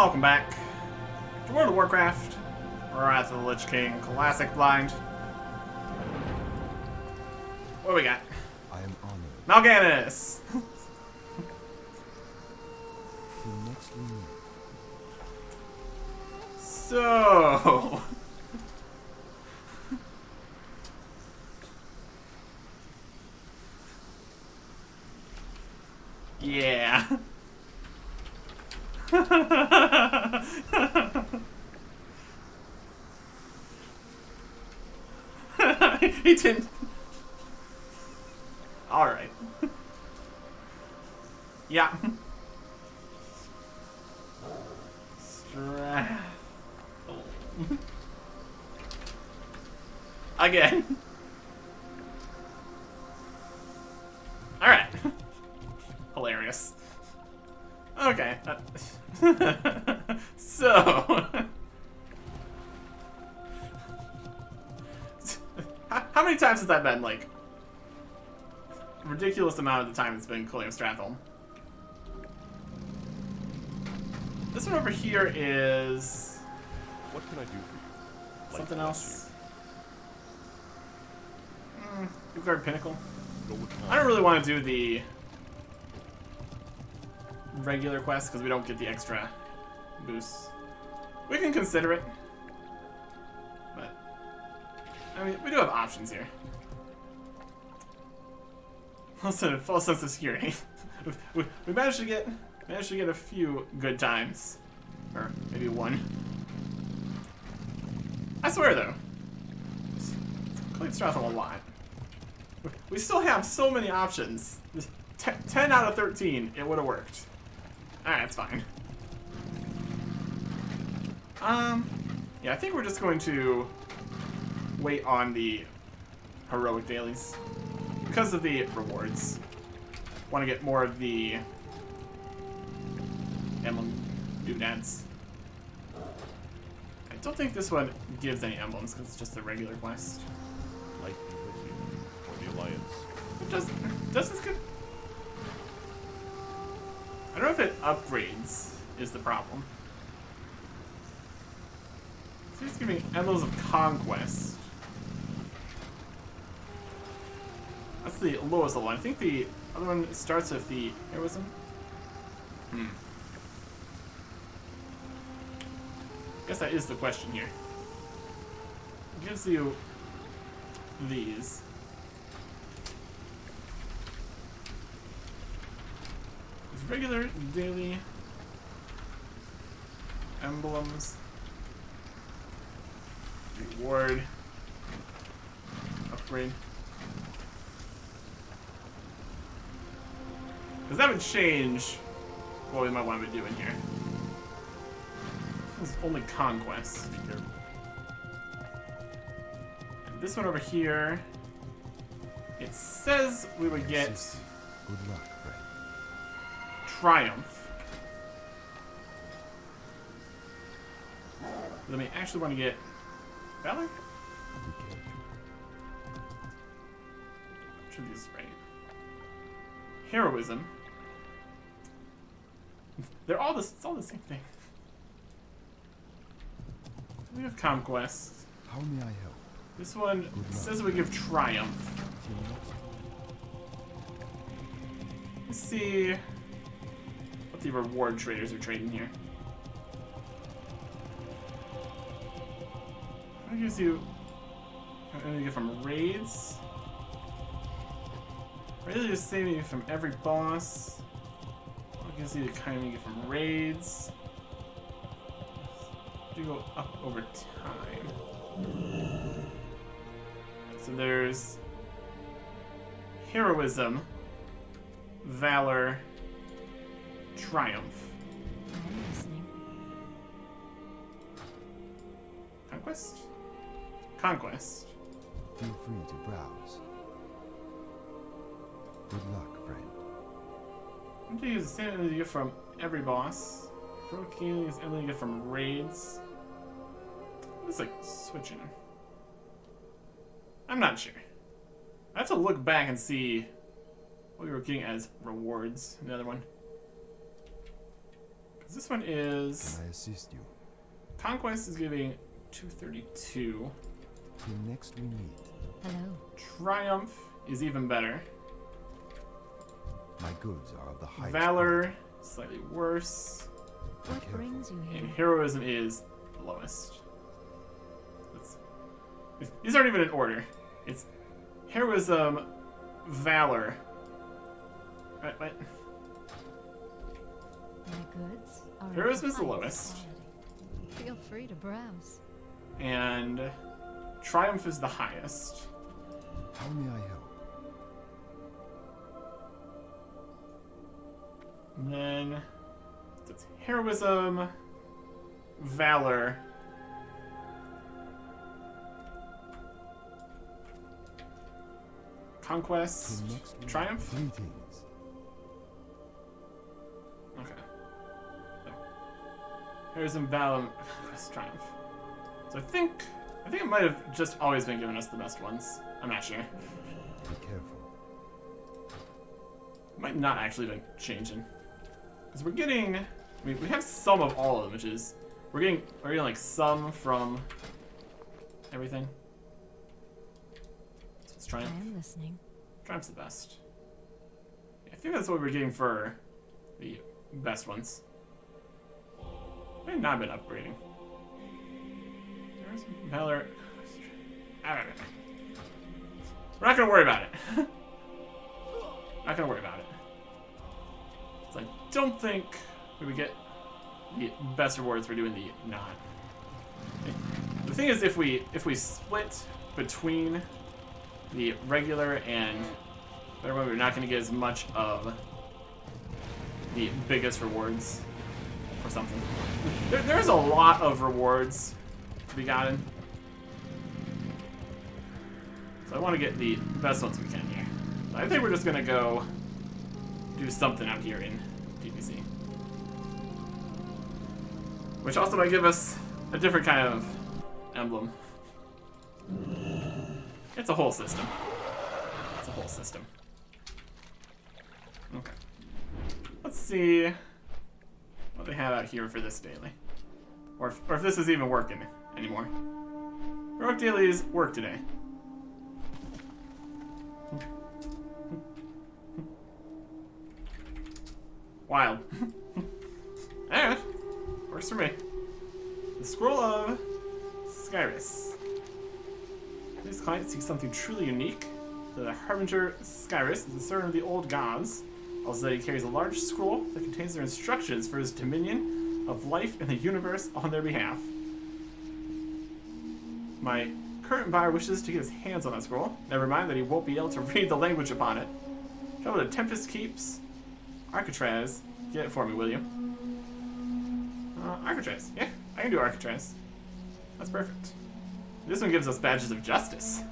Welcome back to World of Warcraft, Wrath of the Lich King, Classic Blind. What do we got? I am honored. Mal'Ganis! Who next we meet? So... yeah. He didn't. Alright. Yeah. Again. Alright. Hilarious. Okay. So... How many times has that been, like... ridiculous amount of the time it's been Collium Stratholm. This one over here is... What can I do for you? something else. Guard Pinnacle. I don't really want to do the regular quest because we don't get the extra boosts. We can consider it, but I mean we do have options here. Also, false sense of security. we managed to get a few good times, or maybe one. I swear though, Collium Stratholm a lot. We still have so many options. 10 out of 13, it would have worked. Alright, it's fine. Yeah, I think we're just going to wait on the heroic dailies because of the rewards. Want to get more of the emblem doodads. I don't think this one gives any emblems because it's just a regular quest. Life be with you, or the Alliance. It does this good? I don't know if it upgrades is the problem. So it's giving emblems of conquest. That's the lowest level. I think the other one starts with the heroism. Guess that is the question here. It gives you these. There's regular daily emblems, reward, upgrade. Because that would change what we might want to be doing here. This is only conquest. Be careful. And this one over here, it says we would get Good luck, friend. Triumph. Then we actually want to get Valor? Be careful. Should be this right. Heroism. They're all it's all the same thing. We have Conquest. How may I help? This one says we give Triumph. Let's see what the reward traders are trading here. What gives you anything you get from raids? Really just saving you from every boss. What gives you the kind you get from raids? You go up over time. So there's Heroism, Valor, Triumph. Conquest? Conquest. Feel free to browse. Good luck, friend. I'm going to use the same energy you get from every boss. Heroic healing is everything you get from raids. It's like switching. I'm not sure. I have to look back and see what we were getting as rewards in the other one. This one is... Can I assist you? Conquest is giving 232. Till next we meet. Hello. Triumph is even better. My goods are of the highest Valor, slightly worse. What careful. brings you And here? Heroism is the lowest. These aren't even in order. It's Heroism, Valor. What? My goods are of Heroism the is the highest lowest. quality. Feel free to browse. And Triumph is the highest. How may I help? And then it's Heroism, Valor. Conquest, Till next we Triumph? Greetings. Okay. So, Heroism, Valor, Conquest, Triumph. So I think it might have just always been giving us the best ones. I'm not sure. Be careful. It might not actually been changing. Because we're getting, I mean, we have some of all of them, which is, we're getting like some from everything. So it's I Triumph. am listening. Triumph's the best. I think that's what we're getting for the best ones. I have not been upgrading. There's Valor. We're not gonna worry about it. Not gonna worry about it. So I don't think we would get the best rewards for doing the not. The thing is, if we split between the regular and better one, we're not going to get as much of the biggest rewards or something. There's a lot of rewards to be gotten. So I want to get the best ones we can here. So I think we're just going to go do something out here in PvC. Which also might give us a different kind of emblem. It's a whole system. It's a whole system. Okay. Let's see what they have out here for this daily. Or if this is even working anymore. Heroic dailies work today. Wild. Alright. Works for me. The Scroll of Skyrus. This client seeks something truly unique. The Harbinger Skyrus is the servant of the old gods. Also, he carries a large scroll that contains their instructions for his dominion of life in the universe on their behalf. My current buyer wishes to get his hands on that scroll. Never mind that he won't be able to read the language upon it. Travel to Tempest Keeps. Arcatraz. Get it for me, will you? Arcatraz. Yeah, I can do Arcatraz. That's perfect. This one gives us badges of justice.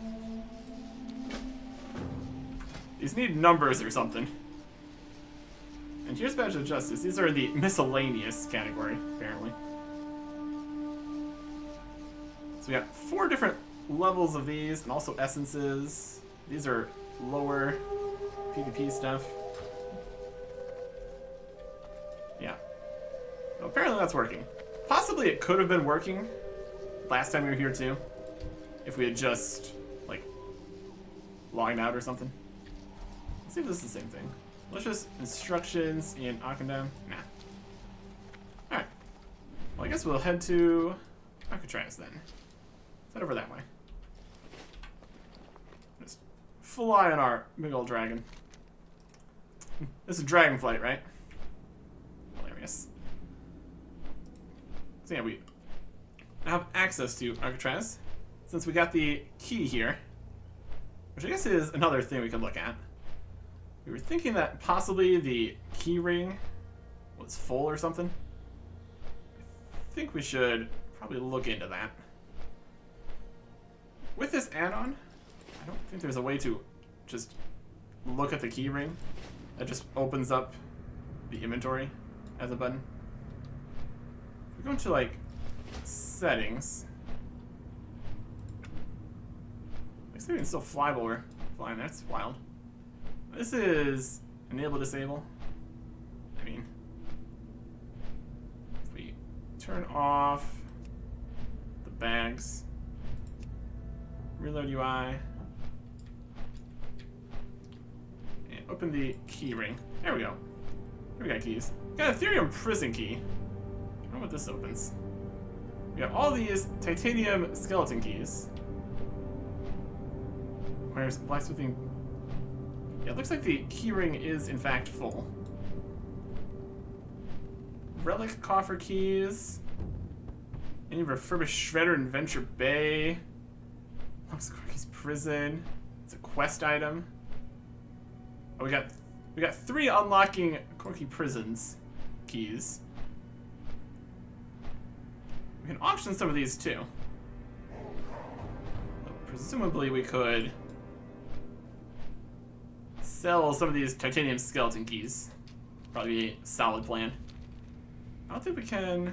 These need numbers or something. And here's badge of justice. These are in the miscellaneous category, apparently. So we got 4 different levels of these, and also essences. These are lower PvP stuff. Yeah. So apparently that's working. Possibly it could have been working last time we were here too. If we had just, like, logged out or something. Let's see if this is the same thing. Malicious instructions in Akandam. Nah. Alright. Well, I guess we'll head to Arcatraz then. Let's head over that way. Just fly on our big old dragon. This is Dragonflight, right? Hilarious. So yeah, we have access to Arcatraz. Since we got the key here, which I guess is another thing we could look at. We were thinking that possibly the key ring was full or something. I think we should probably look into that. With this add-on, I don't think there's a way to just look at the key ring. That just opens up the inventory as a button. If we go into, like, settings. Looks like we can still fly while we're flying. That's wild. This is enable disable. I mean, turn off the bags. Reload UI. And open the key ring. There we go. Here we got keys. We got a Ethereum prison key. I don't know what this opens. We got all these titanium skeleton keys. Requires blacksmithing. Yeah, it looks like the key ring is in fact full. Relic coffer keys. Any refurbished shredder in Venture Bay. Lux Corky's prison. It's a quest item. Oh, we got 3 unlocking Corky prisons keys. We can auction some of these too. Presumably we could sell some of these titanium skeleton keys. Probably be a solid plan. I don't think we can.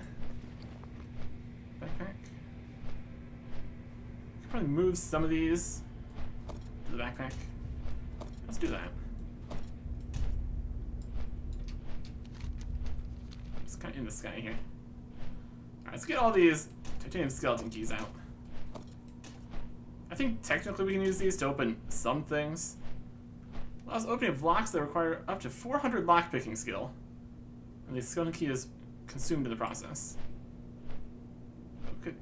Backpack. We could probably move some of these to the backpack. Let's do that. It's kind of in the sky here. Alright, let's get all these titanium skeleton keys out. I think technically we can use these to open some things. Allows opening of locks that require up to 400 lockpicking skill. And the skeleton key is consumed in the process. We could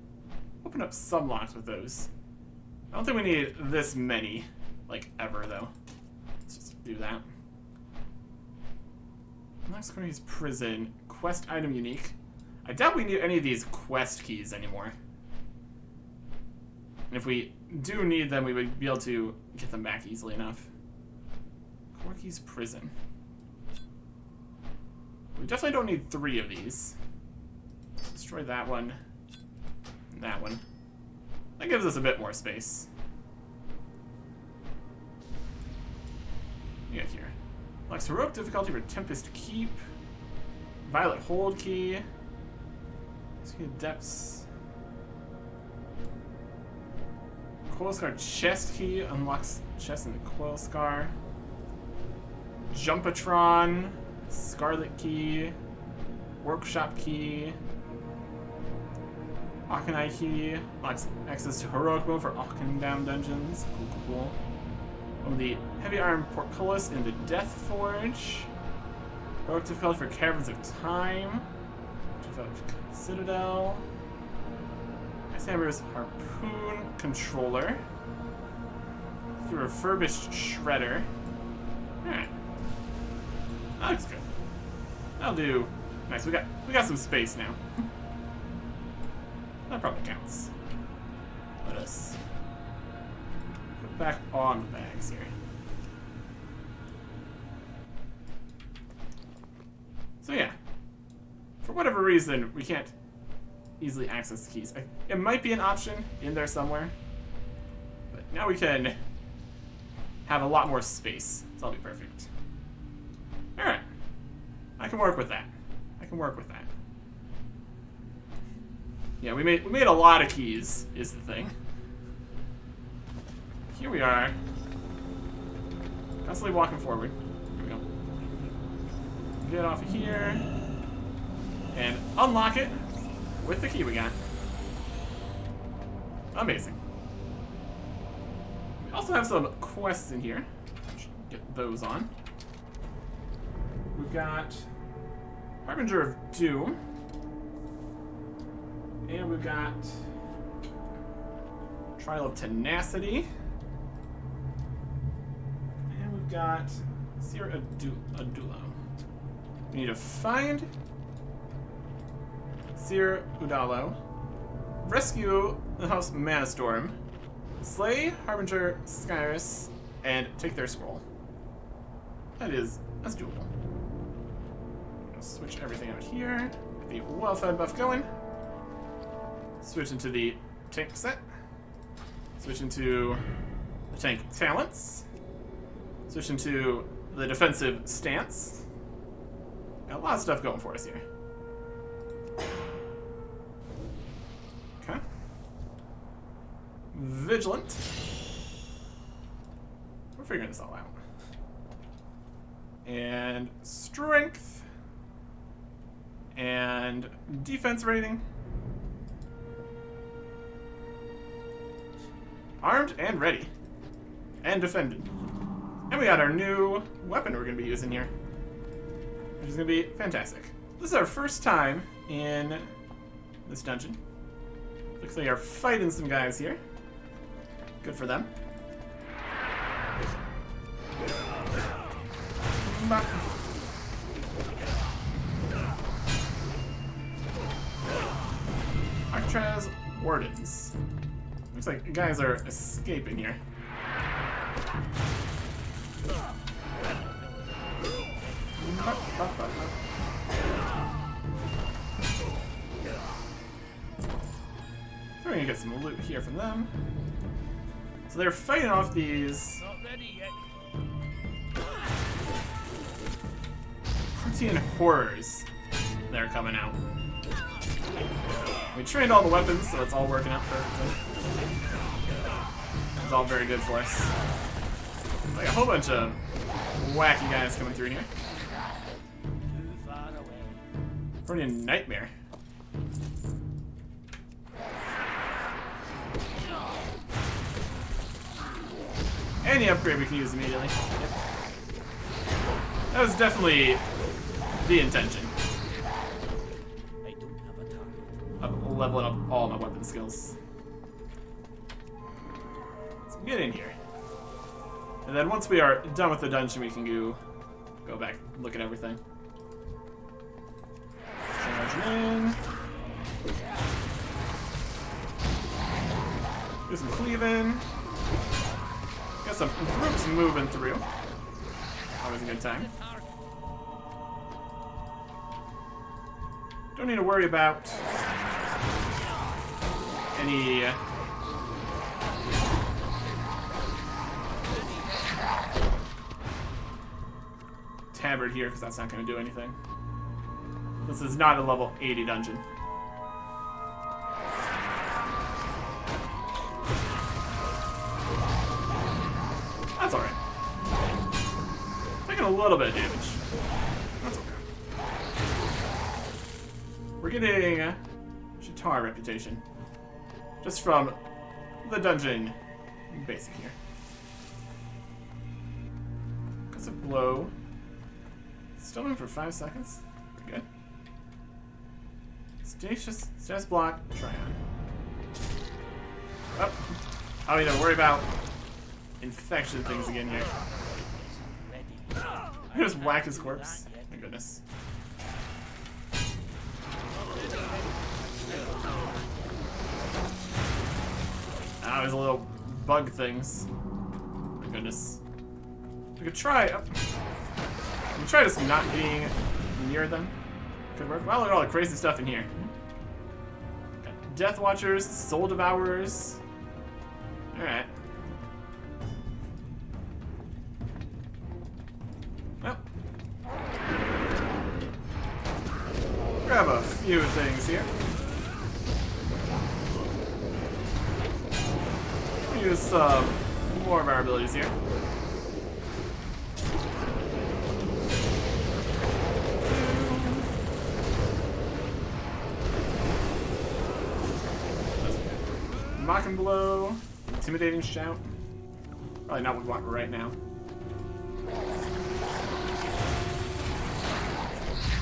open up some locks with those. I don't think we need this many, like, ever, though. Let's just do that. Next one is prison. Quest item unique. I doubt we need any of these quest keys anymore. And if we do need them, we would be able to get them back easily enough. Corky's prison. We definitely don't need 3 of these. Destroy that one. And that one. That gives us a bit more space. What do we got here? Lux Heroic difficulty for Tempest Keep. Violet Hold Key. Depths. Coil Scar Chest Key unlocks chest in the Coil Scar. Jumpatron. Scarlet Key. Workshop Key. Akanai Key. Unlocks access to Heroic mode for Akandown dungeons. Cool, cool, cool. Oh, the Heavy Iron Portcullis in the Death Forge. Heroic difficulty for Caverns of Time. Citadel. Ice Hammer's Harpoon Controller. The refurbished Shredder. Alright. That looks good. That'll do. Nice, we got some space now. That probably counts. Let us put back on the bags here. So yeah. For whatever reason, we can't easily access the keys. It might be an option in there somewhere, but now we can have a lot more space. So that'll be perfect. All right, I can work with that. I can work with that. Yeah, we made a lot of keys. Is the thing. Here we are, constantly walking forward. Here we go. Get off of here. And unlock it with the key we got. Amazing. We also have some quests in here. Should get those on. We've got Harbinger of Doom. And we've got Trial of Tenacity. And we've got Seer Adulo. We need to find Seer Udalo, rescue the House Manastorm, slay Harbinger Skyrus, and take their scroll. That's doable. Switch everything out here. Get the well-fed buff going. Switch into the tank set. Switch into the tank talents. Switch into the defensive stance. Got a lot of stuff going for us here. Okay. Vigilant. We're figuring this all out. And strength. And defense rating. Armed and ready. And defended. And we got our new weapon we're going to be using here. Which is going to be fantastic. This is our first time in this dungeon. Looks like they are fighting some guys here. Good for them. Arcatraz wardens. Looks like guys are escaping here. We're gonna get some loot here from them. So they're fighting off these protein horrors that are coming out. We trained all the weapons, so it's all working out perfectly. It's all very good for us. Like a whole bunch of wacky guys coming through here. Pretty nightmare. Any upgrade we can use immediately. Yep. That was definitely the intention. Of leveling up all my weapon skills. Let's get in here. And then once we are done with the dungeon, we can go back, look at everything. Charging in. Do some cleaving. Got some groups moving through. Always a good time. Don't need to worry about any tabard here, because that's not going to do anything. This is not a level 80 dungeon. That's alright. Taking a little bit of damage. That's okay. We're getting Shatar reputation. Just from the dungeon basic here. Aggressive blow. Stunning for 5 seconds. Good. Status block. Try on. Oh. I don't need to worry about infection things again here. I just whack his corpse. My goodness. Oh, there's a little bug things. My goodness. We could try. Oh. We could try just not being near them. Could work. Wow, look at all the crazy stuff in here. Got Death Watchers, Soul Devourers. Alright. Well. Grab a few things here. Use some more of our abilities here. Mock and Blow, Intimidating Shout. Probably not what we want right now.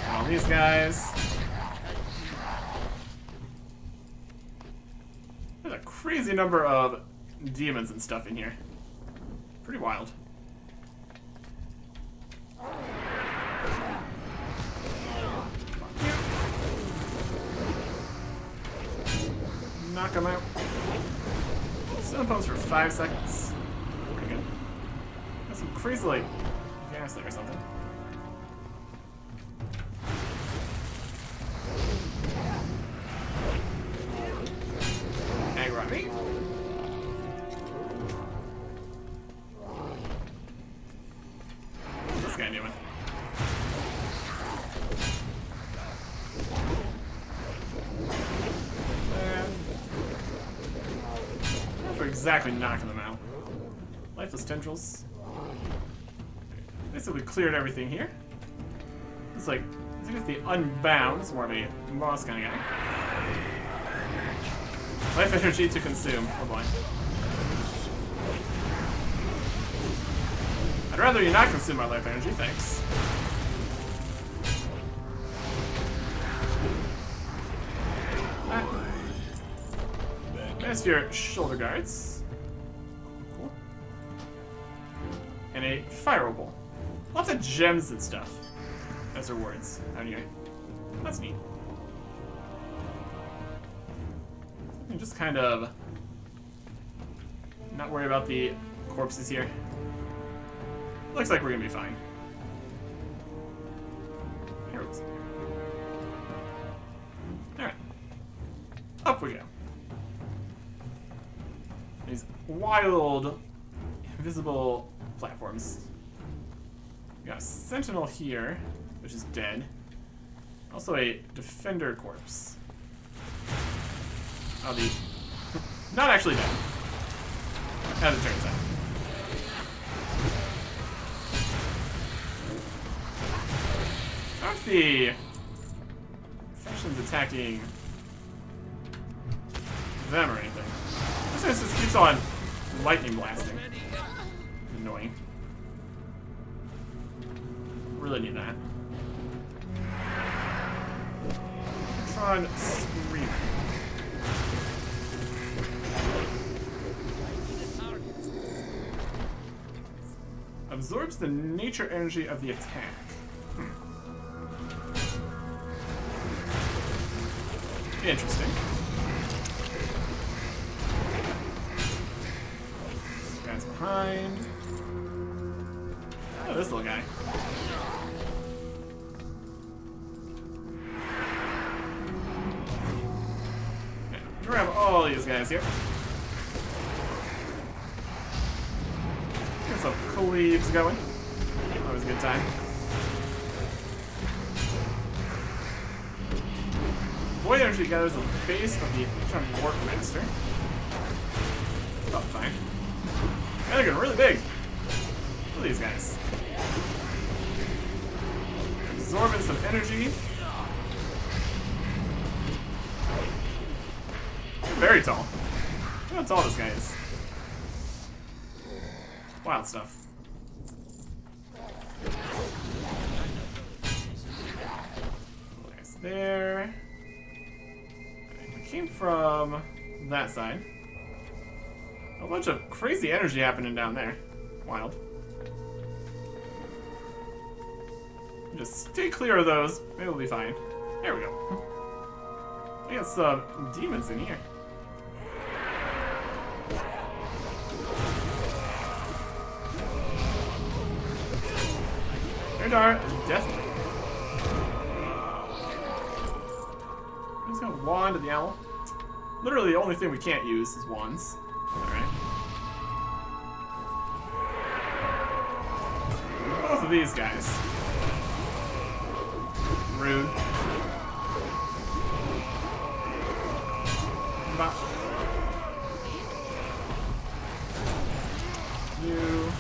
And all these guys. There's a crazy number of demons and stuff in here. Pretty wild. Knock them out. Stun pumps for 5 seconds. Pretty good. Got some crazy like gas there or something. Aggro on me. What's this guy doing? We're exactly knocking them out. Lifeless tendrils. Basically cleared everything here. It's like I think it's the Unbound. It's more of a boss kind of guy. Life energy to consume. Oh boy. I'd rather you not consume my life energy, thanks. There's your shoulder guards. Cool. And a fire opal. Lots of gems and stuff as rewards. Anyway, that's neat. And just kind of not worry about the corpses here. Looks like we're gonna be fine. Heroes. Alright. Up we go. These wild, invisible platforms. We got a sentinel here, which is dead. Also a defender corpse. Oh, the... not actually dead. As it turns out. Aren't the factions attacking them or anything? This just keeps on lightning blasting. Annoying. Really need that. Tron Screamer. Absorbs the nature energy of the attack. Interesting. This guy's behind. Oh, this little guy. Okay, grab all these guys here. Get some cleaves going. Always a good time. Void energy gathers the base of the Warp Master. Oh, fine. Yeah, they're getting really big. Look at these guys. Absorbing some energy. They're very tall. Look how tall this guy is. Wild stuff. Nice there. Came from that side. A bunch of crazy energy happening down there. Wild. Just stay clear of those. Maybe we'll be fine. There we go. We got some demons in here. There's our death. I'm just gonna wand at the owl. Literally the only thing we can't use is wands. Alright. Both of these guys. Rude. You.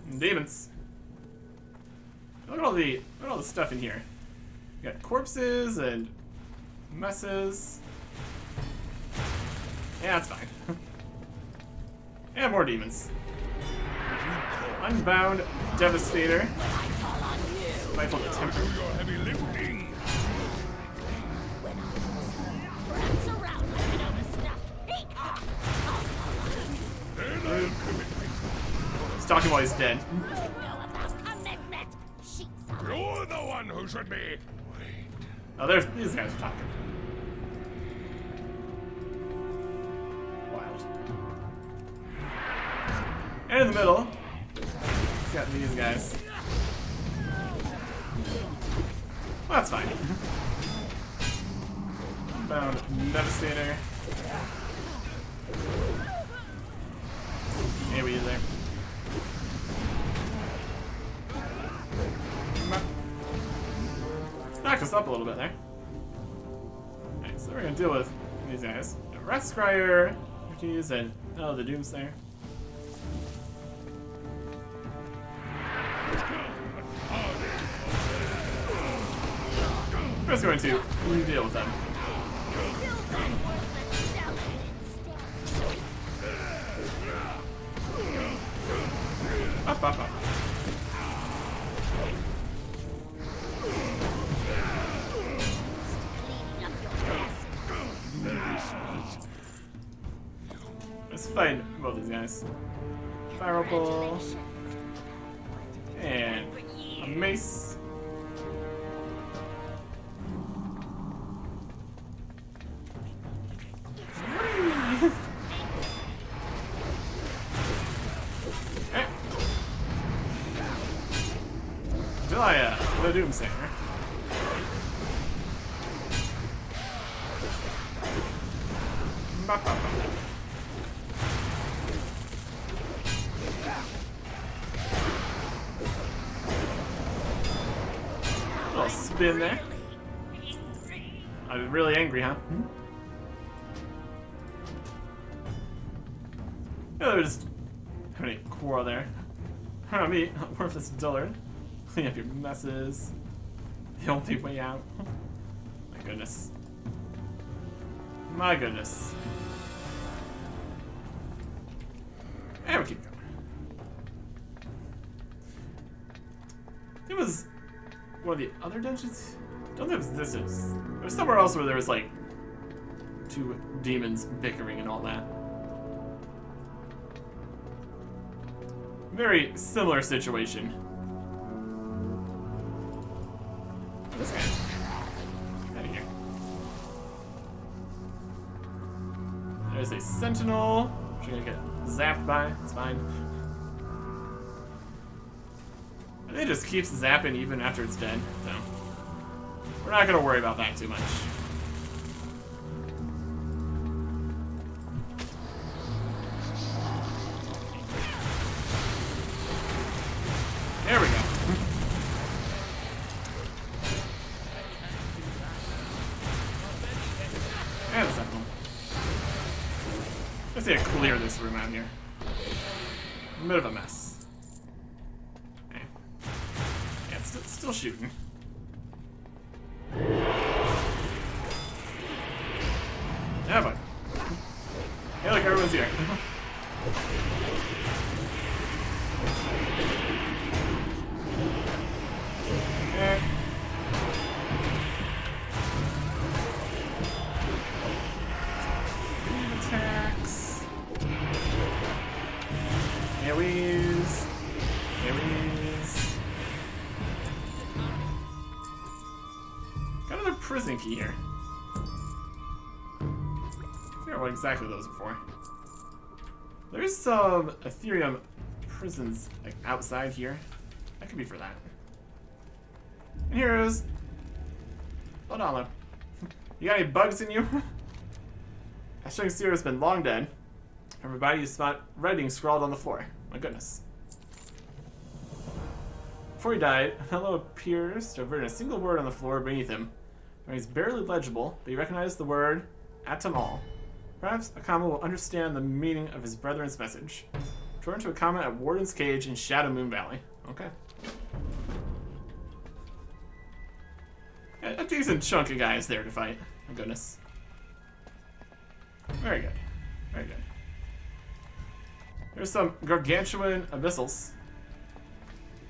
And demons. Look at all the stuff in here. You got corpses and messes. Yeah, that's fine. And more demons. Unbound Devastator. Rifle the Temper. He's talking while he's dead. You're the one who should be. Oh, there's these guys are talking. Wild. And in the middle, he's got these guys. Well, that's fine. Found Devastator. Yeah, we did there. Knocked us up a little bit there. Alright, so we're gonna deal with these guys. Rat Scryer, and oh, the Doomslayer. was going to deal with them. Up, up, up. Let's fight both these guys. Fireball. And a mace. The Doomsayer. Little spin there. I was really angry, huh? Yeah, they're just having a quarrel there. I don't know, worthless dullard. Clean up your messes. The only way out. My goodness. My goodness. And we keep going. It was one of the other dungeons? I don't know if this is. There was somewhere else where there was like 2 demons bickering and all that. Very similar situation. This guy. Out of here. There's a sentinel, which you're gonna get zapped by. It's fine. I think it just keeps zapping even after it's dead, so we're not gonna worry about that too much. There we go. And the sentinel. Let's see how clear this room out here. A bit of a mess. Okay. Yeah, it's still shooting. Yeah, but hey, look, everyone's here. Okay. Attacks. AoEs. AoEs. Got another prison key here. I forget what exactly those are for. There's some Ethereum prisons like outside here. That could be for that. And heroes. Hold on, you got any bugs in you? Hashtag Zero has been long dead. Everybody, you spot writing scrawled on the floor. My goodness. Before he died, Hello appears to have written a single word on the floor beneath him. It's barely legible, but he recognized the word Atamal. Perhaps Akama will understand the meaning of his brethren's message. Turn to Akama at Warden's Cage in Shadow Moon Valley. Okay. Yeah, a decent chunk of guys there to fight. My goodness. Very good. Very good. There's some gargantuan abyssals.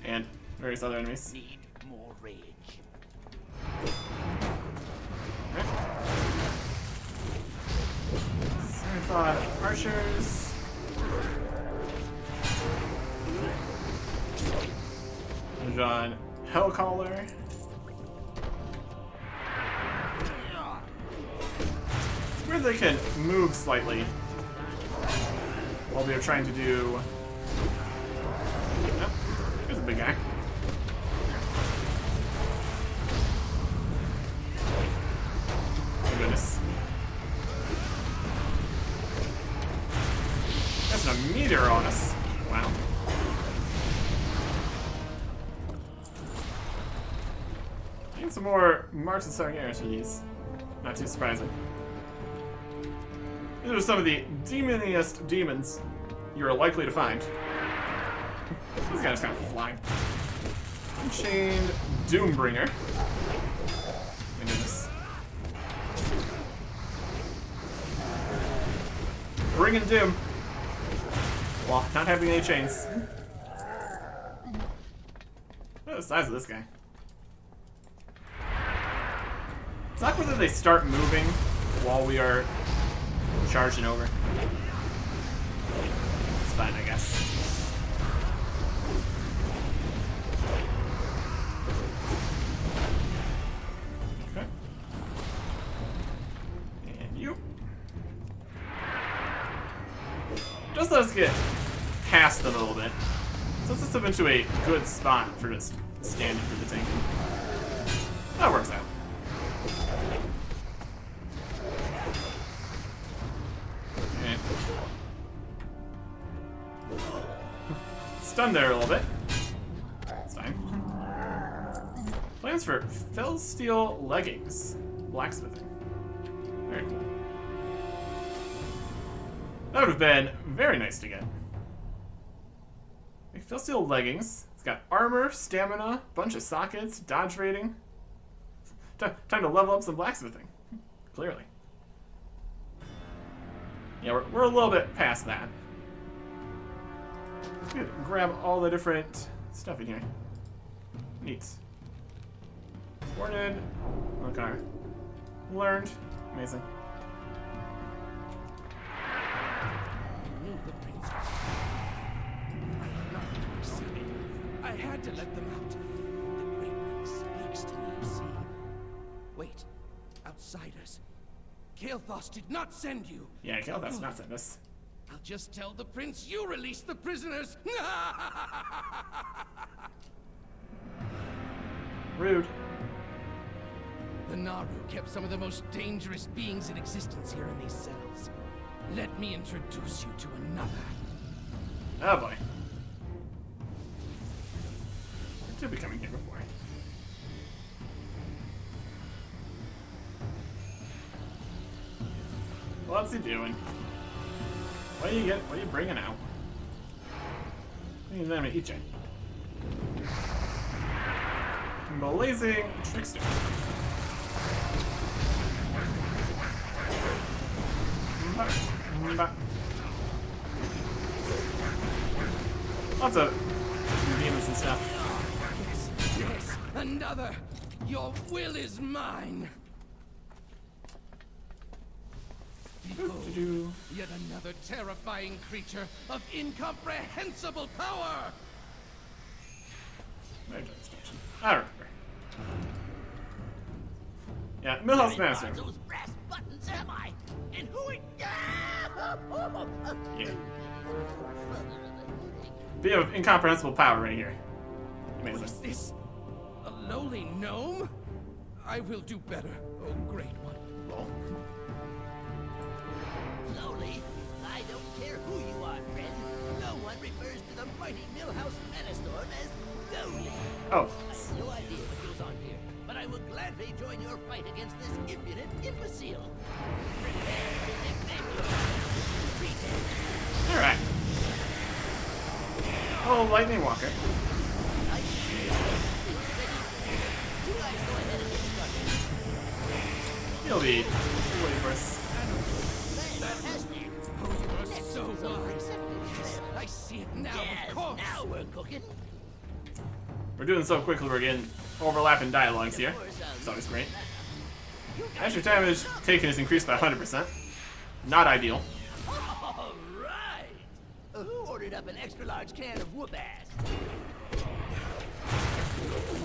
And various other enemies. Need more rage. Okay. 75 archers. John Hellcaller. It's weird they can move slightly while they're trying to do. Oh, there's a big guy. Oh goodness. That's a meteor on us. Wow. I need some more marks and Sargeras for these. Not too surprising. These are some of the demoniest demons you're likely to find. This guy's kind of flying. Unchained Doombringer. My goodness. bringing doom. While not having any chains. Look at the size of this guy. It's awkward that they start moving while we are charging over. It's fine, I guess. Okay. And you. Just let us get past them a little bit. So let's up into a good spot for just standing for the tank. That works out. Okay. Stunned there a little bit. That's fine. Plans for fell steel leggings. Blacksmithing. Very cool. That would have been very nice to get. Fell steel leggings. It's got armor, stamina, bunch of sockets, dodge rating. Time to level up some blacksmithing. Clearly. Yeah, we're a little bit past that. Let's grab all the different stuff in here. Neat. Awarded. Okay. Learned. Amazing. I had to let them out. The Great One speaks to me, you see. Wait, outsiders. Kael'thas did not send you. Yeah, Kael'thas not sent us. I'll just tell the prince you released the prisoners. Rude. The Naru kept some of the most dangerous beings in existence here in these cells. Let me introduce you to another. Oh boy. I did be coming here before. What's he doing? What do you get? What are you bringing out? I'm gonna eat you. Blazing trickster. Lots of demons and stuff. Yes, another. Your will is mine. Behold, yet another terrifying creature of incomprehensible power. I remember. Yeah, Millhouse Master. Those brass buttons am I? And who it? Yeah. Bit of incomprehensible power right here. Amazing. What is this? A lowly gnome? I will do better, oh great one. Well, Lowly, I don't care who you are, friend. No one refers to the mighty Millhouse Manastorm as Lowly. oh, I have no idea what goes on here, but I will gladly join your fight against this impudent imbecile. Prepare to defend yourself. Pretend. all right. Oh, lightning walker. I see you guys go ahead and get started. He'll be waiting for us. Fantastic. Oh, you are so wise. Yes, I see it now, Yes, of course. now we're cooking. We're doing so quickly. We're getting overlapping dialogues here. It's always great. Extra damage taken is increased by 100%. Not ideal. All right. Who ordered up an extra large can of whoop ass?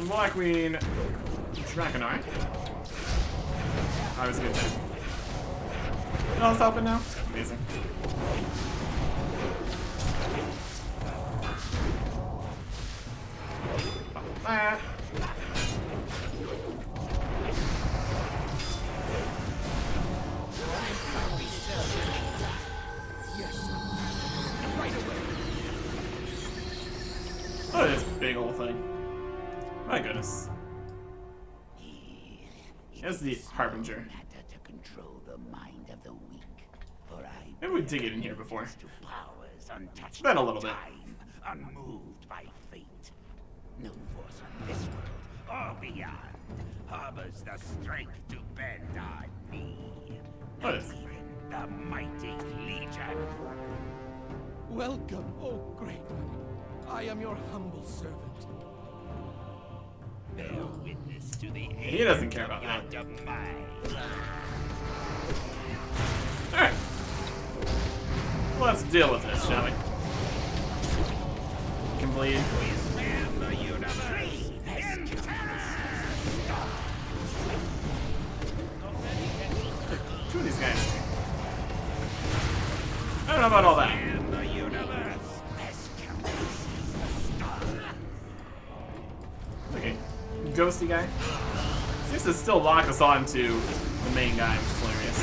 Blackwing Draconar. I was good there. No one's helping now? Amazing. That. Yes. Right away. Look at this big old thing. My goodness. As the Harbinger. Matter to control the mind of the weak. For I Maybe we did get in here before. to powers untouched Been a by little bit. time, unmoved by fate. No force on this world or beyond harbors the strength to bend on me. What is it? Even the mighty Legion. Welcome, oh great one. I am your humble servant. Bear witness to the He doesn't care about that. demise. Alright. Let's deal with this, shall we? You can bleed. Expand the universe in terror. Two of these guys. I don't know about all that. And the universe. Okay. Ghosty guy. Seems to still lock us on to the main guy, which is hilarious.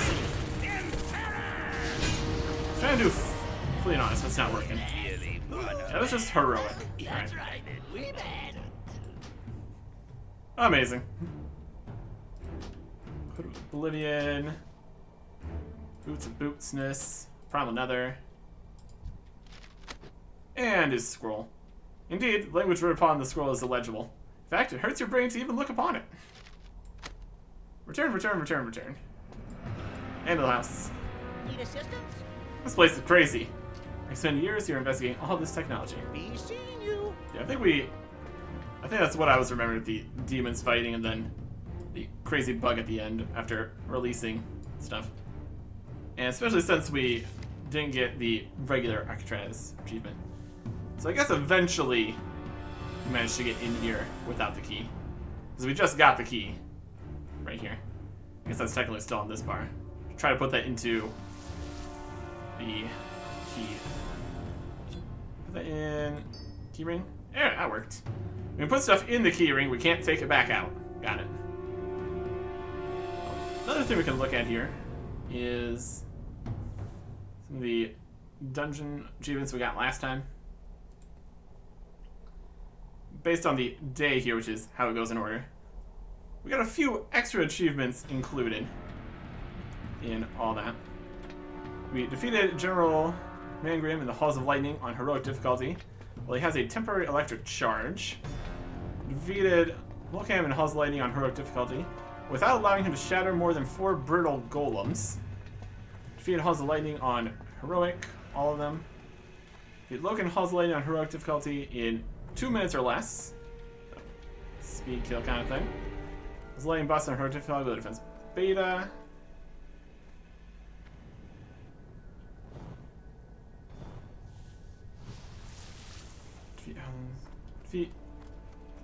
Trying to do Fleet on us, but it's not working. That was just heroic. That's Alright. right. We bad. Amazing. Oblivion. Boots of Bootsness. Primal Nether. And his scroll. Indeed, language written upon the scroll is illegible. In fact, it hurts your brain to even look upon it. Return, return, return, return. And the house. Need assistance? This place is crazy. I spent years here investigating all this technology. Be seeing you. Yeah, I think that's what I was remembering with the demons fighting and then the crazy bug at the end after releasing stuff. And especially since we didn't get the regular Arcatraz achievement. So I guess eventually we managed to get in here without the key. Because we just got the key right here. I guess that's technically still on this bar. Try to put that into the key. Put that in key ring. Yeah, that worked. We can put stuff in the key ring, we can't take it back out. Got it. Another thing we can look at here is some of the dungeon achievements we got last time. Based on the day here, which is how it goes in order. We got a few extra achievements included in all that. We defeated General Mangrim in the Halls of Lightning on heroic difficulty. Well, he has a temporary electric charge. Defeated WotLK in the Halls of Lightning on heroic difficulty without allowing him to shatter more than 4 brittle golems. Defeated Halls of Lightning on heroic, all of them. Defeated Loken Halls of Lightning on heroic difficulty in 2 minutes or less. Speed kill kind of thing. Halls of Lightning boss on heroic difficulty with defense beta. Defeat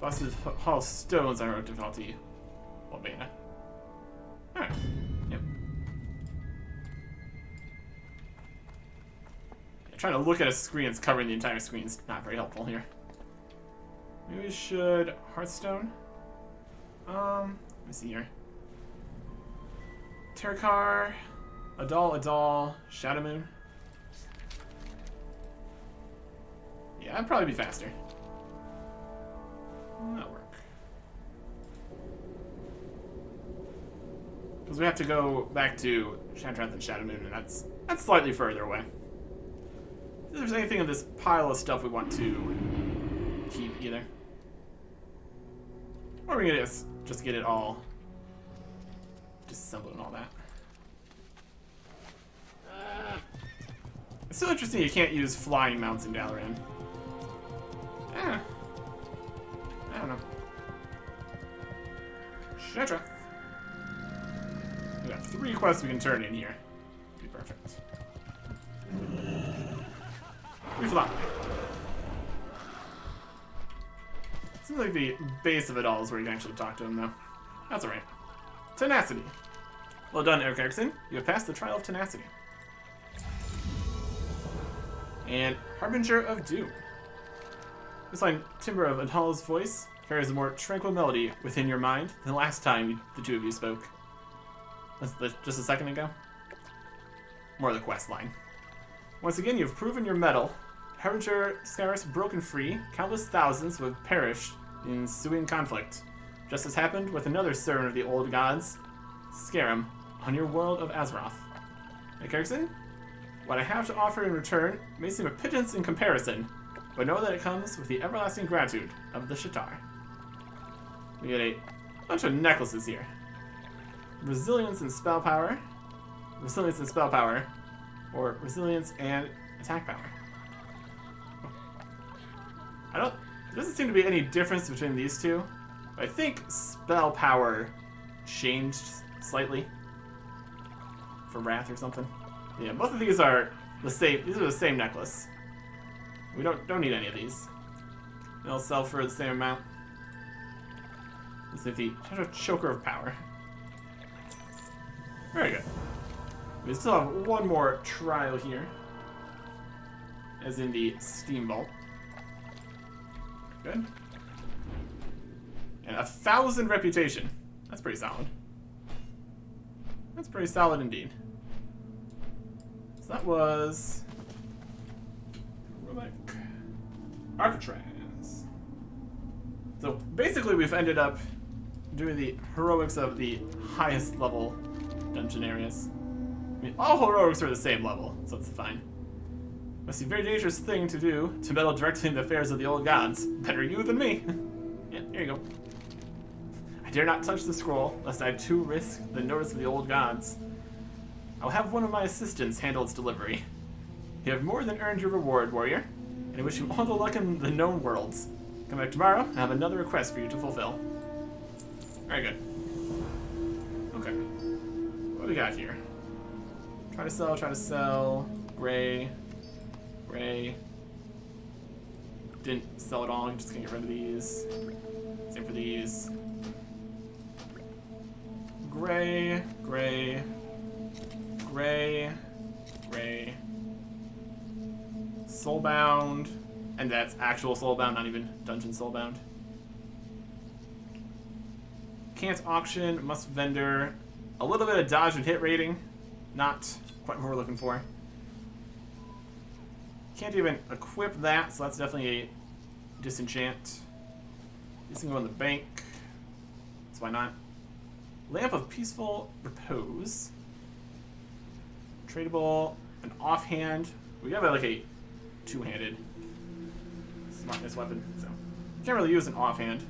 bosses Hall Stones on heroic difficulty. Well, beta. Alright. Yep. Trying to look at a screen that's covering the entire screen is not very helpful here. Maybe we should Hearthstone. Let me see here. Terrakar, Adal, Shadow Moon. Yeah, that'd probably be faster. That'll work. Because we have to go back to Shantrath and Shadow Moon, and that's slightly further away. If there's anything in this pile of stuff we want to keep either. Or we can just get it all disassembled and all that. It's still interesting you can't use flying mounts in Dalaran. I don't know. Shetra. We got 3 quests we can turn in here. Be perfect. We fly. Seems like the base of it all is where you can actually talk to him, though. That's alright. Tenacity. Well done, Eric Erickson. You have passed the trial of tenacity. And Harbinger of Doom. This line, Timbre of Adal's voice, carries a more tranquil melody within your mind than the last time the two of you spoke. That's just a second ago. More of the quest line. Once again, you've proven your mettle. Harbinger Scarus broken free, countless thousands who have perished in ensuing conflict. Just as happened with another servant of the old gods, Scarum, on your world of Azeroth. Nick Erickson, what I have to offer in return may seem a pittance in comparison, but know that it comes with the everlasting gratitude of the Shatar. We get a bunch of necklaces here. Resilience and spell power. resilience and spell power, or resilience and attack power. There doesn't seem to be any difference between these two, but I think spell power changed slightly for Wrath or something. Yeah, both of these are the same. These are the same necklace. We don't need any of these. They'll sell for the same amount. Let's see the Choker of Power. Very good. We still have one more trial here, as in the Steam Vault. Good. And 1,000 reputation. That's pretty solid. That's pretty solid indeed. So that was Heroic Arcatraz. So basically we've ended up doing the heroics of the highest level dungeon areas. I mean, all heroics are the same level, so it's fine. Must be a very dangerous thing to do, to meddle directly in the affairs of the old gods. Better you than me. Yeah, here you go. I dare not touch the scroll, lest I too risk the notice of the old gods. I'll have one of my assistants handle its delivery. You have more than earned your reward, warrior, and I wish you all the luck in the known worlds. Come back tomorrow, and I have another request for you to fulfill. Very good. Okay. What do we got here? Try to sell. Gray. Didn't sell it all, I'm just gonna get rid of these. Same for these. Gray. Soulbound. And that's actual soulbound, not even dungeon soulbound. Can't auction, must vendor. A little bit of dodge and hit rating. Not quite what we're looking for. Can't even equip that, so that's definitely a disenchant. This can go in the bank. So why not? Lamp of Peaceful Repose. Tradable, an offhand. We have like a two-handed smartness weapon, so can't really use an offhand.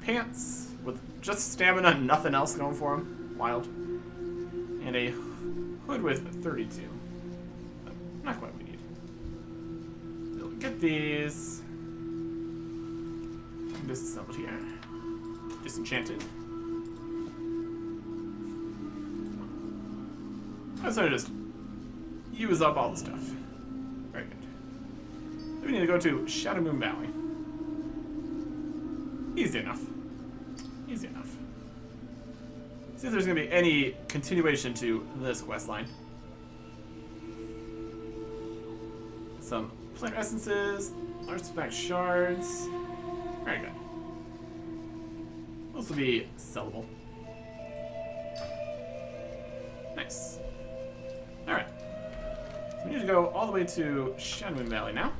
Pants with just stamina and nothing else going for him. Wild. And a hood with 32. Not quite what we need. We'll get these. Disassembled here. Disenchanted. I'm sorry, just use up all the stuff. Very good. Then we need to go to Shadow Moon Valley. Easy enough. Easy enough. See if there's going to be any continuation to this quest line. Some plant essences, artifact shards. Very good. Those will be sellable. Nice. Alright. So we need to go all the way to Shadow Moon Valley now.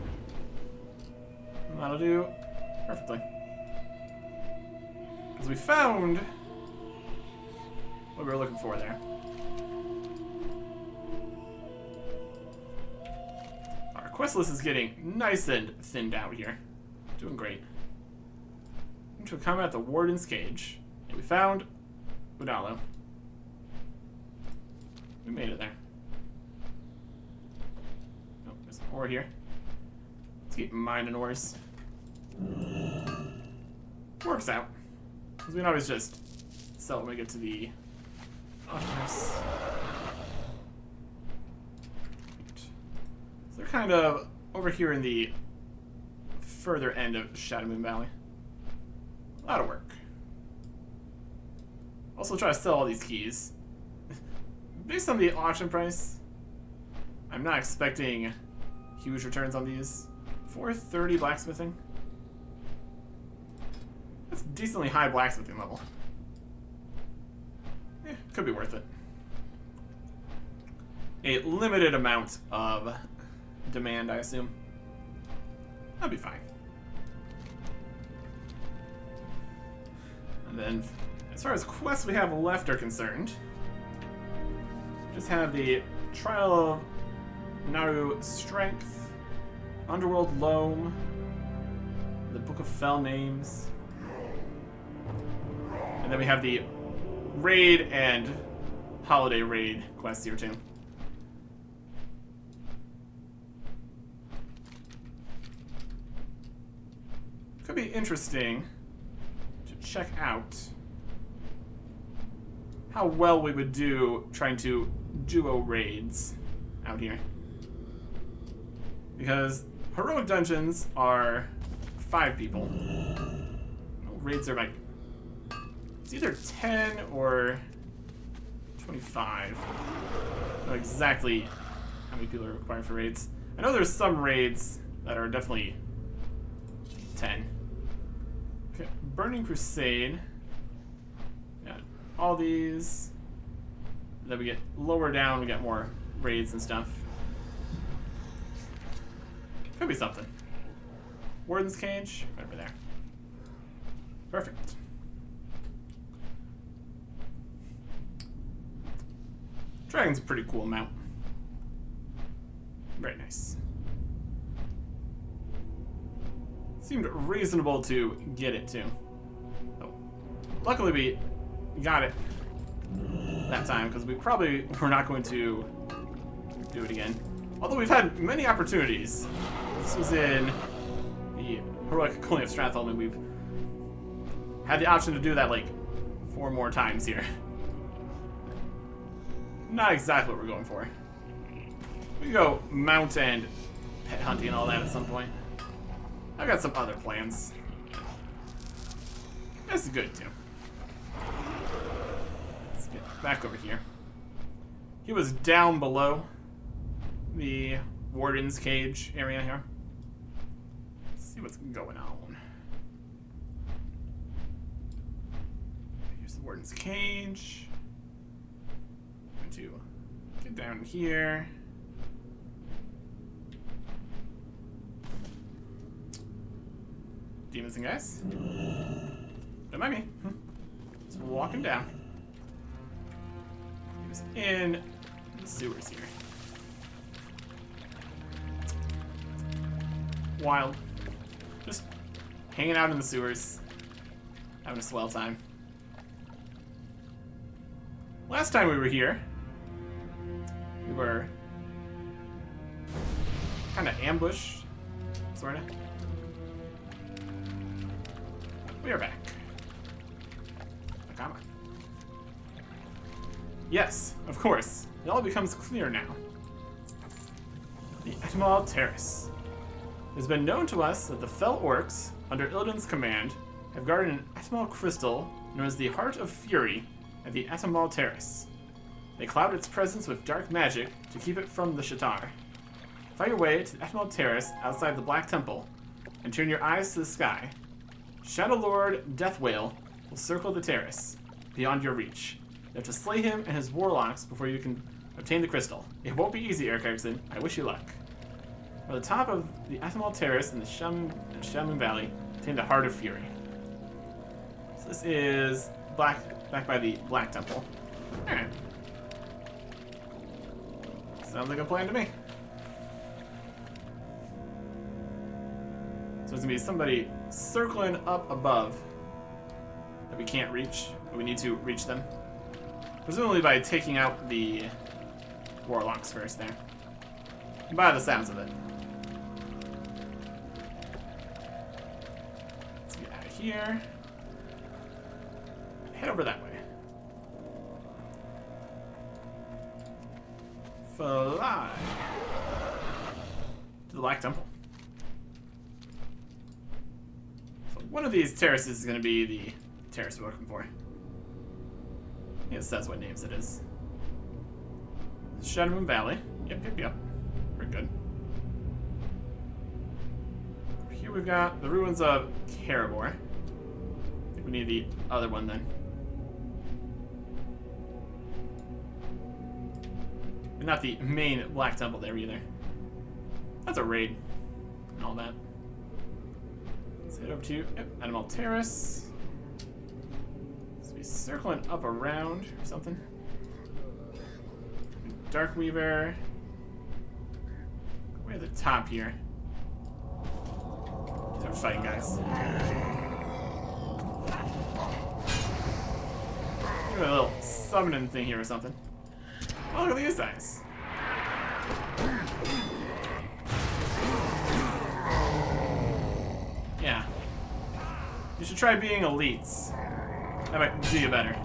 And that'll do perfectly. Because we found what we were looking for there. Our quest list is getting nice and thinned out here. Doing great. Into a combat at the Warden's Cage. And we found WotLK. We made it there. Oh, there's an ore here. Let's keep mining ores. Works out. Because we can always just sell it when we get to the Arcatraz. So they're kind of over here in the further end of Shadow Moon Valley. A lot of work. Also try to sell all these keys. Based on the auction price, I'm not expecting huge returns on these. 430 blacksmithing. That's decently high blacksmithing level. Could be worth it. A limited amount of demand, I assume. That'd be fine. And then, as far as quests we have left are concerned, just have the Trial of Naru Strength, Underworld Loam, the Book of Fell Names, and then we have the Raid and holiday raid quests here too. Could be interesting to check out how well we would do trying to duo raids out here. Because heroic dungeons are 5 people. Raids are like, it's either 10 or 25. I don't know exactly how many people are required for raids. I know there's some raids that are definitely 10. Okay, Burning Crusade. Got all these. Then we get lower down, we get more raids and stuff. Could be something. Warden's Cage, right over there. Perfect. Dragon's a pretty cool mount. Very nice. Seemed reasonable to get it too. Oh. Luckily we got it that time, because we probably were not going to do it again. Although we've had many opportunities. This was in the Heroic Colony of Stratholme, and we've had the option to do that like 4 more times here. Not exactly what we're going for. We can go mount and pet hunting and all that at some point. I've got some other plans. This is good too. Let's get back over here. He was down below the Warden's Cage area here. Let's see what's going on. Here's the Warden's Cage. I'm going to get down here. Demons and guys. Don't mind me. Just walking down. He was in the sewers here. Wild. Just hanging out in the sewers. Having a swell time. Last time we were here, we were kind of ambushed, sort of. We are back. Come on. Yes, of course. It all becomes clear now. The Etymol Terrace. It has been known to us that the fell orcs, under Illidan's command, have guarded an Etymol crystal known as the Heart of Fury at the Etymol Terrace. They cloud its presence with dark magic to keep it from the Shatar. Fight your way to the Etymol Terrace outside the Black Temple, and turn your eyes to the sky. Shadow Lord Deathwhale will circle the terrace, beyond your reach. You have to slay him and his warlocks before you can obtain the crystal. It won't be easy, Eric Erickson. I wish you luck. At the top of the Etymol Terrace in the Shaman Valley, obtain the Heart of Fury. So this is back by the Black Temple. Alright. Sounds like a plan to me. So there's gonna be somebody circling up above that we can't reach, but we need to reach them. Presumably by taking out the warlocks first there. By the sounds of it. Let's get out of here. Head over that way. Fly to the Black Temple. So one of these terraces is going to be the terrace we're looking for. It says what names it is. Shadowmoon Valley. Yep. We're good. Here we've got the ruins of Karabor. I think we need the other one then. And not the main Black Temple there either. That's a raid. And all that. Let's head over to Etymol Terrace. So we're circling up around or something. Darkweaver. Way at the top here. These are fighting guys. Do a little summoning thing here or something. Oh, look at these guys. Yeah. You should try being elites. That might do you better.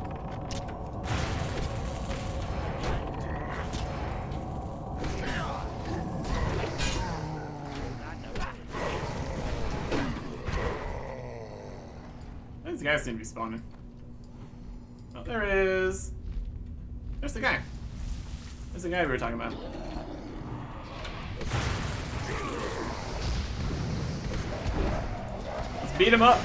These guys seem to be spawning. Oh, there is. There's the guy. There's the guy we were talking about. Let's beat him up.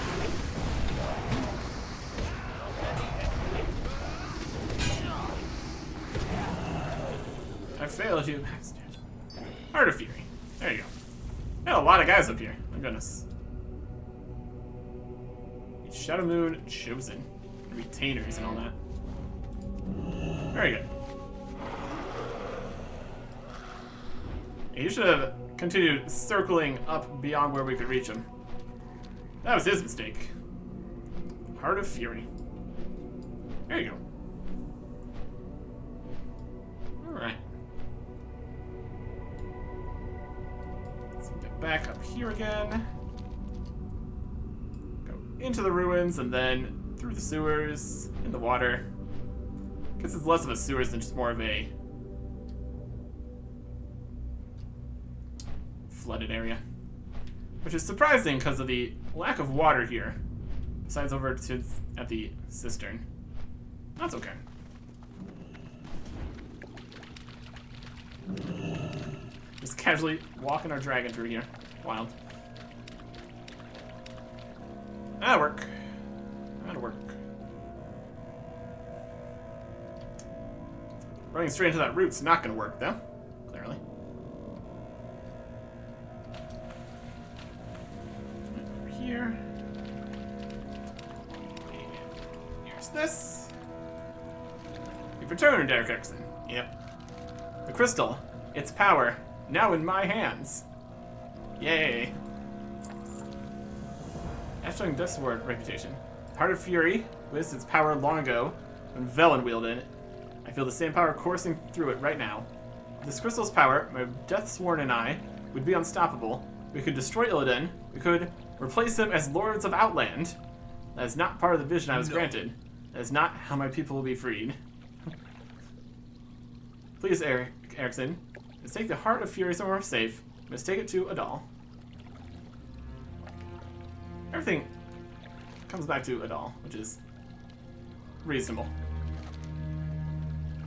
I failed you, bastard. Heart of Fury. There you go. Got a lot of guys up here. My goodness. Shadow Moon Chosen. Retainers and all that. Very good. Yeah, you should have continued circling up beyond where we could reach him. That was his mistake. Heart of Fury. There you go. Alright. Let's get back up here again. Go into the ruins and then through the sewers, in the water. I guess it's less of a sewers than just more of a flooded area. Which is surprising because of the lack of water here. Besides over to at the cistern. That's okay. Just casually walking our dragon through here. Wild. That'll work. That'll work. Running straight into that root's not gonna work though. Clearly. Over here. And here's this. You've returned, Derek Erickson. Yep. The crystal. Its power. Now in my hands. Yay. Hashtag Death Sword reputation. Heart of Fury was its power long ago when Velen wielded it. I feel the same power coursing through it right now. With this crystal's power, my Death Sworn and I would be unstoppable. We could destroy Illidan. We could replace him as Lords of Outland. That is not part of the vision I was granted. That is not how my people will be freed. Please, Erickson, let's take the Heart of Fury somewhere safe. Let's take it to Adal. Everything comes back to Adal, which is reasonable.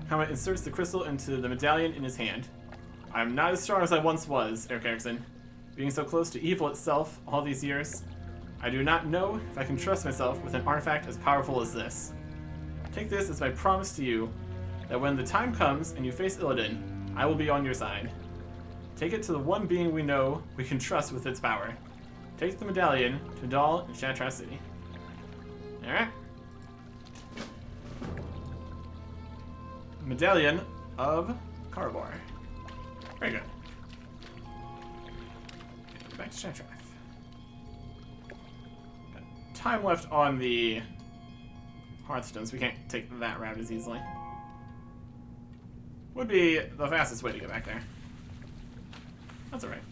Helmet inserts the crystal into the medallion in his hand. I am not as strong as I once was, Eric Erickson. Being so close to evil itself all these years, I do not know if I can trust myself with an artifact as powerful as this. Take this as my promise to you that when the time comes and you face Illidan, I will be on your side. Take it to the one being we know we can trust with its power. Take the medallion to Adal in Arcatraz City. Alright. Medallion of Carbar. Very good. Back to Arcatraz. Got time left on the Hearthstones. We can't take that route as easily. Would be the fastest way to get back there. That's alright.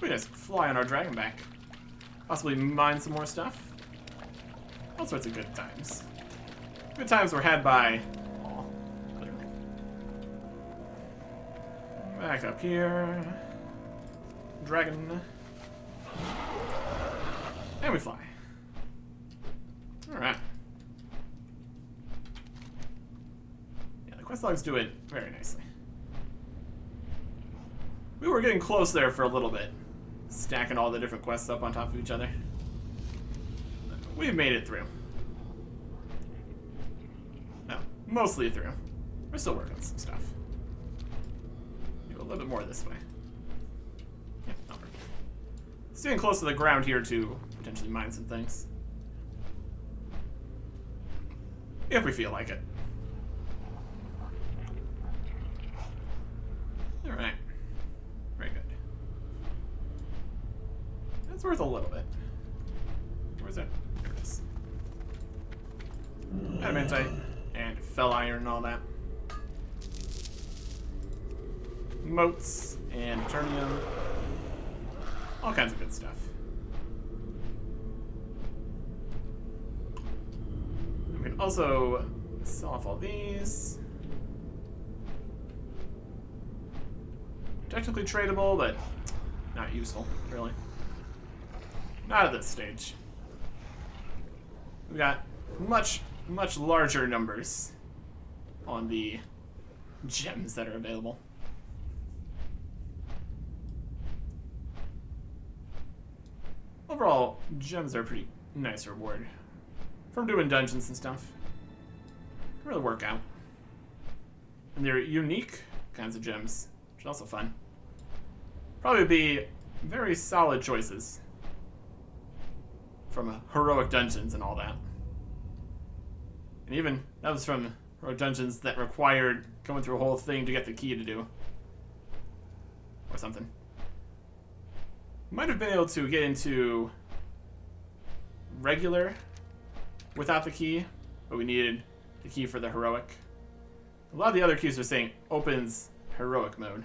We just fly on our dragon back. Possibly mine some more stuff. All sorts of good times. Good times were had by all, clearly. Back up here. Dragon. And we fly. Alright. Yeah, the quest logs do it very nicely. We were getting close there for a little bit. Stacking all the different quests up on top of each other. We've made it through. No, mostly through. We're still working on some stuff. Do a little bit more this way. Yeah, not working. Staying close to the ground here to potentially mine some things. If we feel like it. Alright. Very good. That's worth a little bit. Where's that? There it is. Adamantite and fel iron and all that. Motes and eternium. All kinds of good stuff. We can also sell off all these. Technically tradable, but not useful, really. Not at this stage. We got much larger numbers on the gems that are available. Overall, gems are a pretty nice reward from doing dungeons and stuff. Can really work out. And they're unique kinds of gems, which is also fun. Probably be very solid choices from heroic dungeons and all that. And even that was from heroic dungeons that required going through a whole thing to get the key to do. Or something. Might have been able to get into regular without the key, but we needed the key for the heroic. A lot of the other keys are saying opens heroic mode.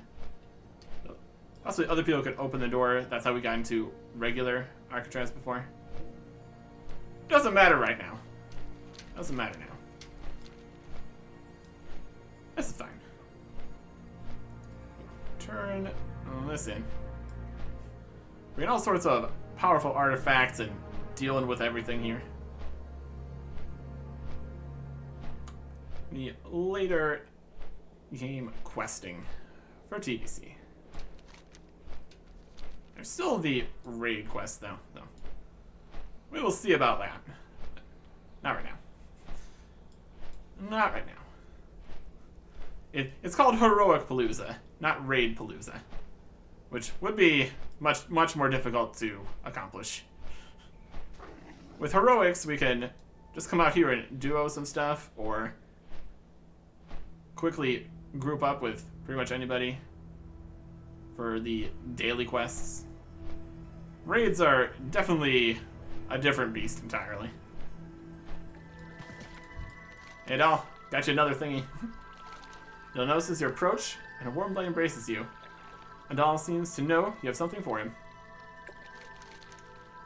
So possibly other people could open the door. That's how we got into regular Arcatraz before. Doesn't matter right now. Doesn't matter now. This is fine. Turn this in. We're getting all sorts of powerful artifacts and dealing with everything here. The later game questing for TBC. There's still the raid quest though. We will see about that. Not right now. Not right now. It's called Heroic-palooza, not Raid-palooza, which would be much more difficult to accomplish. With heroics, we can just come out here and duo some stuff, or quickly group up with pretty much anybody for the daily quests. Raids are definitely a different beast entirely. Hey doll, got you another thingy. You'll notice as you approach, and a warm light embraces you. Adal seems to know you have something for him.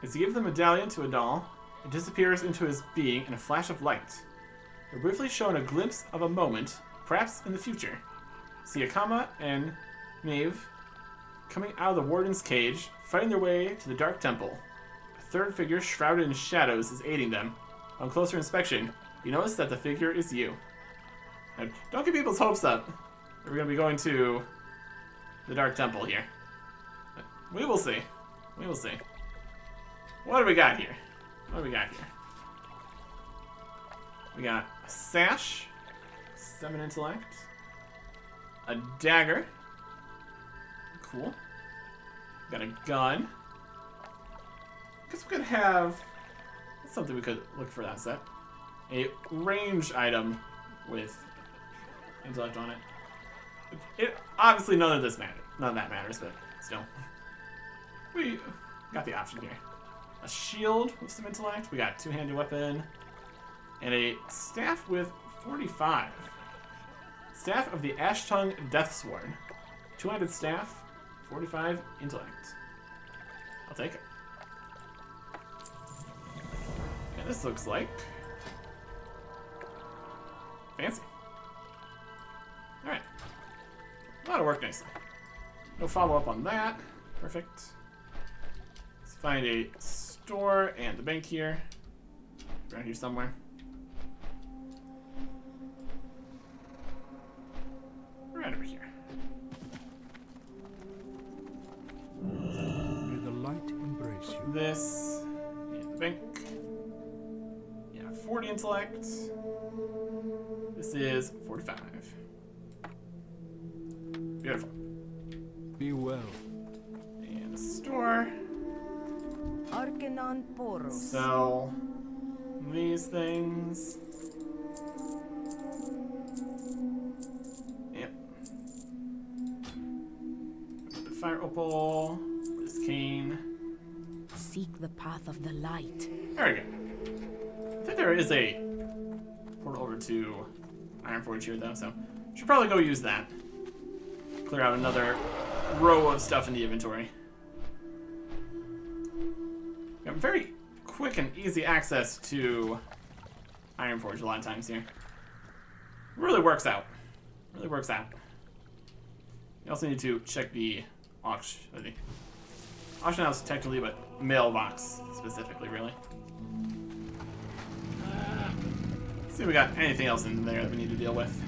As you give the medallion to Adal, it disappears into his being in a flash of light. You're briefly shown a glimpse of a moment, perhaps in the future. See Akama and Maeve coming out of the warden's cage, fighting their way to the Dark Temple. A third figure shrouded in shadows is aiding them. On closer inspection, you notice that the figure is you. Now, don't get people's hopes up. We're going to be going to the Dark Temple here. We will see. We will see. What do we got here? What do we got here? We got a sash, 7 intellect, a dagger, cool. Got a gun. Guess we could have, that's something we could look for that set. A range item with intellect on it. It obviously none of that matters, but still. We got the option here. A shield with some intellect. We got two-handed weapon. And a staff with 45. Staff of the Ash-Tongue Deathsworn. Two-handed staff, 45 intellect. I'll take it. And this looks like fancy. Alright. That'll work nicely. No follow-up on that. Perfect. Let's find a store and the bank here. Around here somewhere. Right over here. May the light embrace you. This. And the bank. Yeah, 40 intellect. This is 45. Beautiful. Be well. And the store. Arcanon Poros. Sell these things. Yep. The fire opal. This cane. Seek the path of the light. There we go. I think there is a portal over to Ironforge here, though, so should probably go use that. Clear out another row of stuff in the inventory. We have very quick and easy access to Ironforge a lot of times here. Really works out. Really works out. You also need to check the auction house technically, but mailbox specifically, really. See if we got anything else in there that we need to deal with.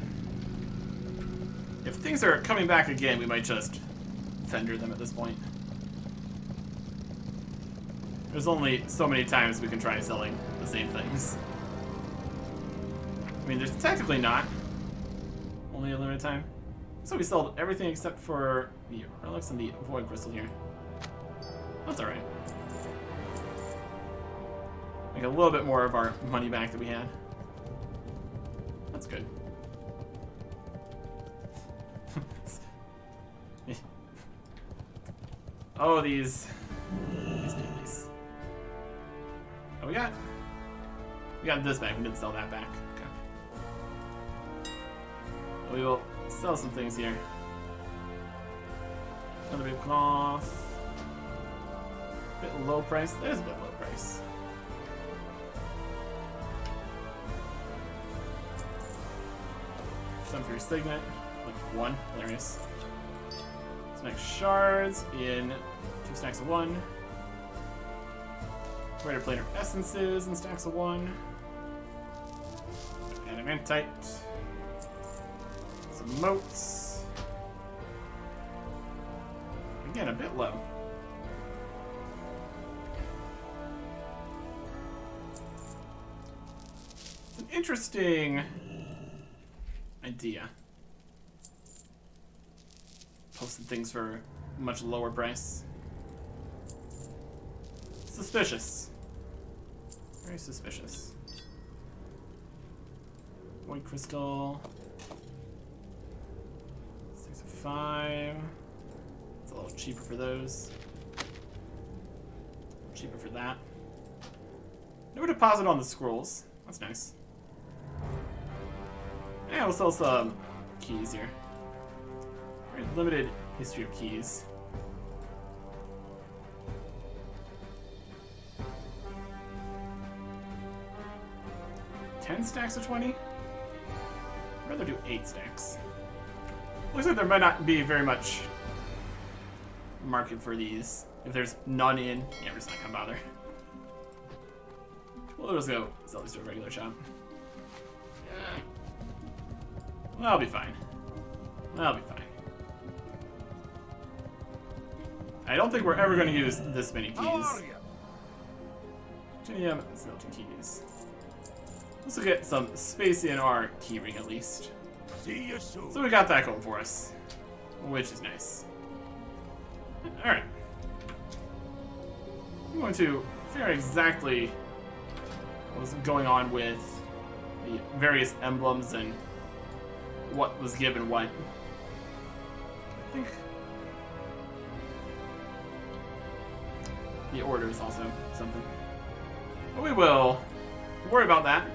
If things are coming back again, we might just fender them at this point. There's only so many times we can try selling the same things. I mean, there's technically not. Only a limited time. So we sold everything except for the relics and the void crystal here. That's alright. Make a little bit more of our money back that we had. That's good. Oh, these dailies. Oh, we got this back. We didn't sell that back. Okay. We will sell some things here. Another bit of cloth. A bit low price. There's a bit low price. Some for your signet. Like 1. Hilarious. Let's make shards in 2 stacks of 1. Greater planar essences in stacks of 1. Adamantite. Some motes. Again, a bit low. It's an interesting idea. Posted things for a much lower price. Suspicious. Very suspicious. White crystal. 6 of 5. It's a little cheaper for those. Cheaper for that. No deposit on the scrolls. That's nice. Yeah, we'll sell some keys here. Very limited history of keys. Ten stacks of 20? I'd rather do 8 stacks. Looks like there might not be very much market for these. If there's none in, yeah, we're just not gonna bother. We'll just go sell these to a regular shop. Yeah. Well, I'll be fine. I'll be fine. I don't think we're ever going to use this many keys. Tinium and Smelting keys. Let's get some space in our keyring at least. See you soon. So we got that going for us, which is nice. Alright. I'm going to figure out exactly what was going on with the various emblems and what was given what. I think the order is also something. But we will worry about that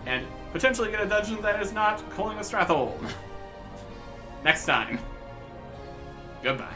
and potentially get a dungeon that is not calling a Strathold. Next time. Goodbye.